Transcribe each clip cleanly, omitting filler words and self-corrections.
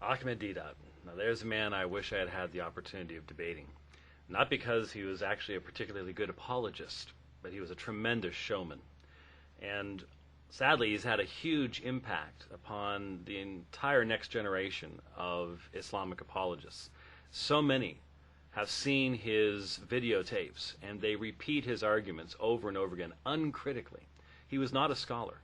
Ahmed Deedat. Now there's a man I wish I had had the opportunity of debating. Not because he was actually a particularly good apologist, but he was a tremendous showman. And sadly, he's had a huge impact upon the entire next generation of Islamic apologists. So many have seen his videotapes, and they repeat his arguments over and over again, uncritically. He was not a scholar.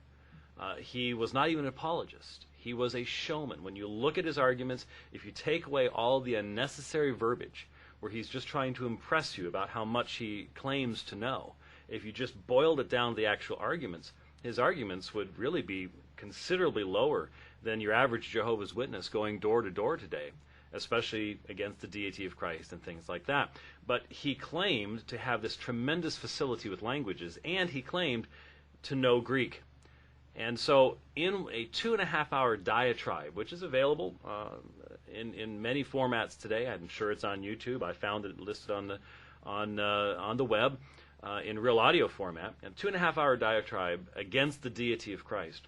He was not even an apologist. He was a showman. When you look at his arguments, if you take away all the unnecessary verbiage, where he's just trying to impress you about how much he claims to know, if you just boiled it down to the actual arguments, his arguments would really be considerably lower than your average Jehovah's Witness going door to door today, especially against the deity of Christ and things like that. But he claimed to have this tremendous facility with languages, and he claimed to know Greek. And so in a 2.5-hour diatribe, which is available in many formats today, I'm sure it's on YouTube. I found it listed on the web in real audio format, a 2.5-hour diatribe against the deity of Christ.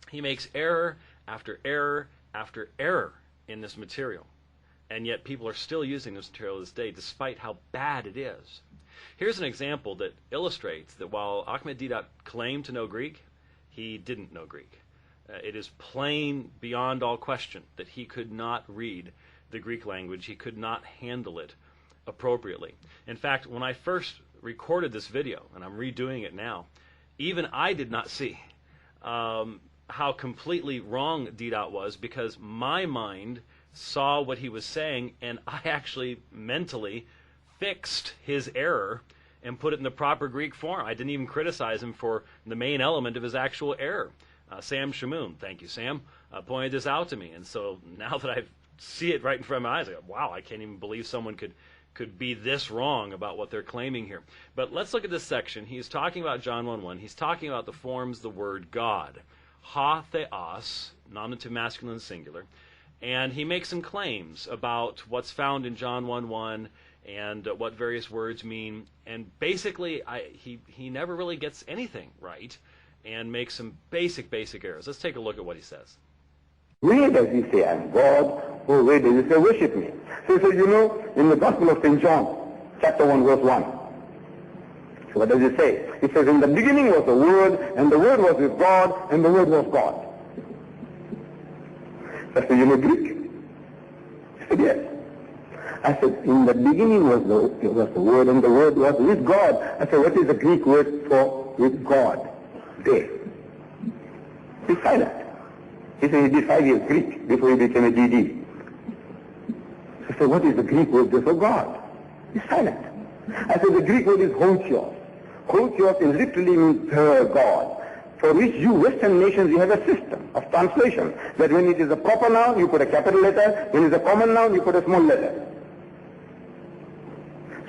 He makes error after error after error in this material, and yet people are still using this material this day, despite how bad it is. Here's an example that illustrates that while Ahmed Deedat claimed to know Greek, he didn't know Greek. It is plain beyond all question that he could not read the Greek language. He could not handle it appropriately. In fact, when I first recorded this video, and I'm redoing it now, even I did not see how completely wrong Deedat was, because my mind saw what he was saying, and I actually mentally fixed his error and put it in the proper Greek form. I didn't even criticize him for the main element of his actual error. Sam Shamoon, thank you, Sam, pointed this out to me. And so now that I see it right in front of my eyes, I go, wow, I can't even believe someone could be this wrong about what they're claiming here. But let's look at this section. He's talking about John 1:1. He's talking about the forms, the word God. Ha theos, nominative masculine singular. And he makes some claims about what's found in John 1:1 and what various words mean. And basically, he never really gets anything right and makes some basic errors. Let's take a look at what he says. Where does he say, I'm God, or where does he say, worship me? So he says, in the Gospel of St. John, chapter 1, verse 1. So what does he say? He says, in the beginning was the Word, and the Word was with God, and the Word was God. So I said, you know Greek? He said, yes. I said, in the beginning was the Word, and the Word was with God. I said, what is the Greek word for with God? There. He's silent. He said he did 5 years Greek before he became a DD. I said, what is the Greek word there for God? He's silent. I said, the Greek word is hotios. Hotios literally means the God, for which you Western nations, you have a system of translation, that when it is a proper noun, you put a capital letter, when it is a common noun, you put a small letter.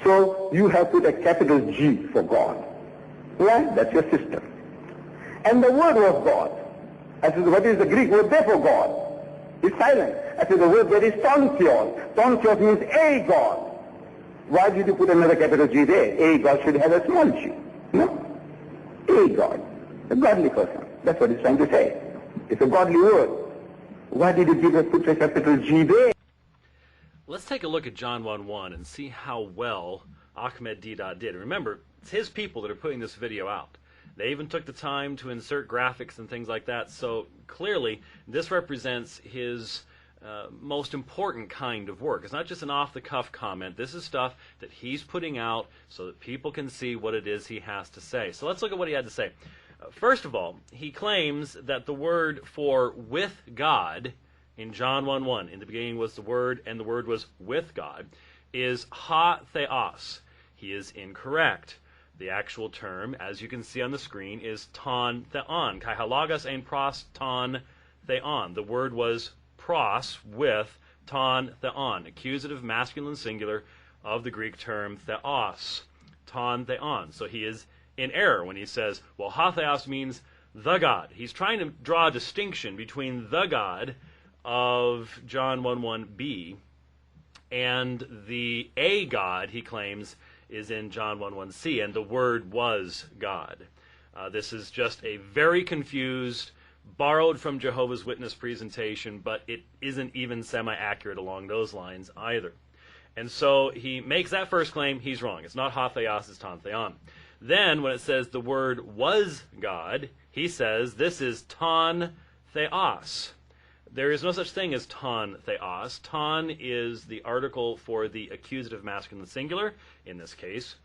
So you have put a capital G for God. Why? That's your system. And the word was God. I said, what is the Greek word there for God? It's silent. I said, the word there is tontios. Tontios means a God. Why did you put another capital G there? A God should have a small g. No? A God. A godly person. That's what he's trying to say. It's a godly word. Why did you put a capital G there? Let's take a look at John 1:1 and see how well Ahmed Deedat did. Remember, it's his people that are putting this video out. They even took the time to insert graphics and things like that, so clearly this represents his most important kind of work. It's not just an off-the-cuff comment. This is stuff that he's putting out so that people can see what it is he has to say. So let's look at what he had to say. First of all, he claims that the word for with God in John 1:1, in the beginning was the Word, and the Word was with God, is ha theos. He is incorrect. The actual term, as you can see on the screen, is ton theon. Kai halagos ein pros ton theon. The word was pros with ton theon, accusative masculine singular of the Greek term theos, ton theon. So he is in error when he says, well, ha theos means the God. He's trying to draw a distinction between the God of John 1:1b and the a God, he claims, is in John 1:1c, and the Word was God. This is just a very confused borrowed from Jehovah's Witness presentation, but it isn't even semi-accurate along those lines either. And so he makes that first claim, he's wrong. It's not ha theos, it's ton theon. Then when it says the Word was God, he says this is ton theos. There is no such thing as ton theos. Ton is the article for the accusative masculine singular, in this case,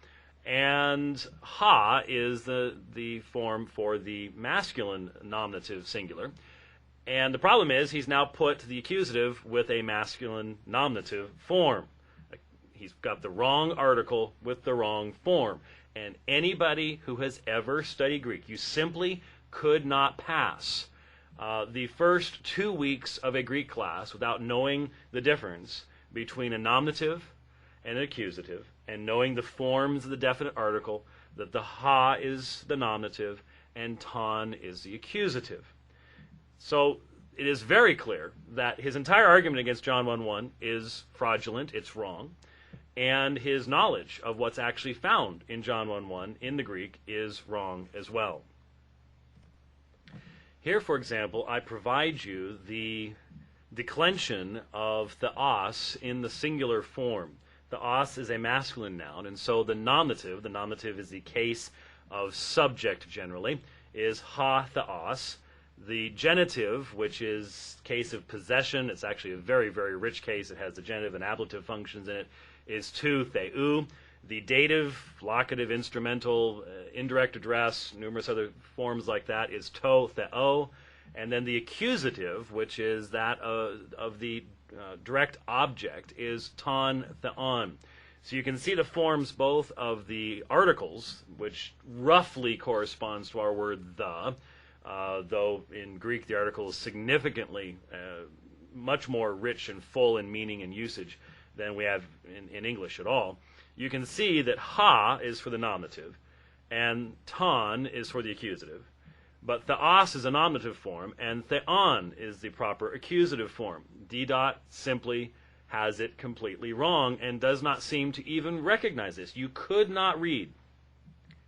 and ha is the form for the masculine nominative singular. And the problem is he's now put the accusative with a masculine nominative form. He's got the wrong article with the wrong form. And anybody who has ever studied Greek, you simply could not pass the first 2 weeks of a Greek class without knowing the difference between a nominative and an accusative, and knowing the forms of the definite article, that the ha is the nominative and ton is the accusative. So it is very clear that his entire argument against John 1:1 is fraudulent, it's wrong, and his knowledge of what's actually found in John 1:1 in the Greek is wrong as well. Here, for example, I provide you the declension of theos in the singular form. Theos is a masculine noun, and so the nominative is the case of subject generally, is ha theos. The genitive, which is case of possession, it's actually a very, very rich case. It has the genitive and ablative functions in it, is tu theou. The dative, locative, instrumental, indirect address, numerous other forms like that, is to theo. And then the accusative, which is that of the direct object, is ton theon. So you can see the forms both of the articles, which roughly corresponds to our word the, though in Greek the article is significantly much more rich and full in meaning and usage than we have in English at all. You can see that ha is for the nominative and ton is for the accusative. But theos is a nominative form, and theon is the proper accusative form. Deedat simply has it completely wrong and does not seem to even recognize this. You could not read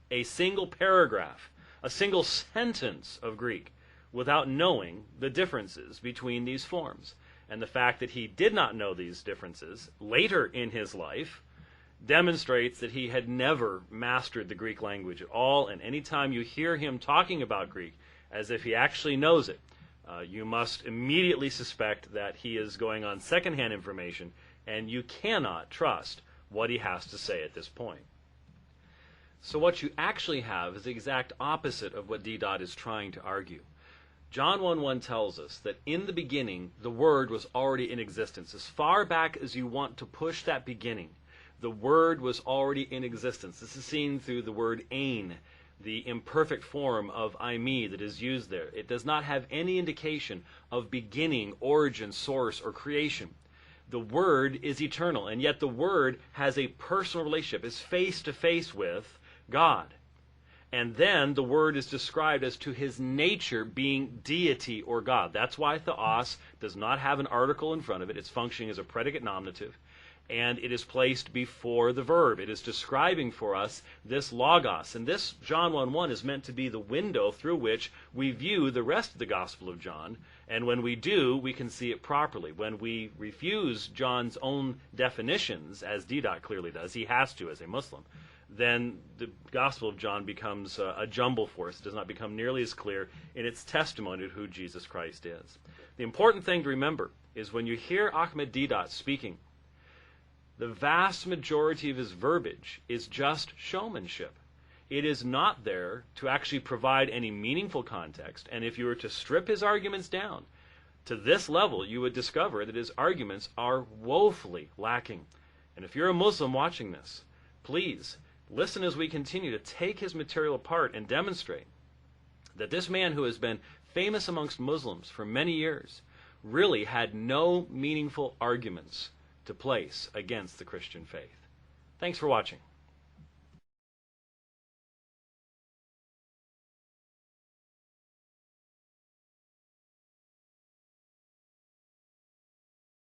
a single paragraph, a single sentence of Greek without knowing the differences between these forms. And the fact that he did not know these differences later in his life demonstrates that he had never mastered the Greek language at all, and any time you hear him talking about Greek as if he actually knows it, you must immediately suspect that he is going on secondhand information, and you cannot trust what he has to say at this point. So what you actually have is the exact opposite of what Deedat is trying to argue. John 1:1 tells us that in the beginning the Word was already in existence. As far back as you want to push that beginning, the Word was already in existence. This is seen through the word ein, the imperfect form of eimi that is used there. It does not have any indication of beginning, origin, source, or creation. The Word is eternal, and yet the Word has a personal relationship, is face to face with God. And then the Word is described as to his nature being deity or God. That's why theos does not have an article in front of it. It's functioning as a predicate nominative, and it is placed before the verb. It is describing for us this logos. And this John 1:1 is meant to be the window through which we view the rest of the Gospel of John. And when we do, we can see it properly. When we refuse John's own definitions, as Deedat clearly does, he has to as a Muslim, then the Gospel of John becomes a jumble for us. It does not become nearly as clear in its testimony to who Jesus Christ is. The important thing to remember is when you hear Ahmed Deedat speaking, the vast majority of his verbiage is just showmanship. It is not there to actually provide any meaningful context, and if you were to strip his arguments down to this level, you would discover that his arguments are woefully lacking. And if you're a Muslim watching this, please listen as we continue to take his material apart and demonstrate that this man who has been famous amongst Muslims for many years really had no meaningful arguments to place against the Christian faith. Thanks for watching.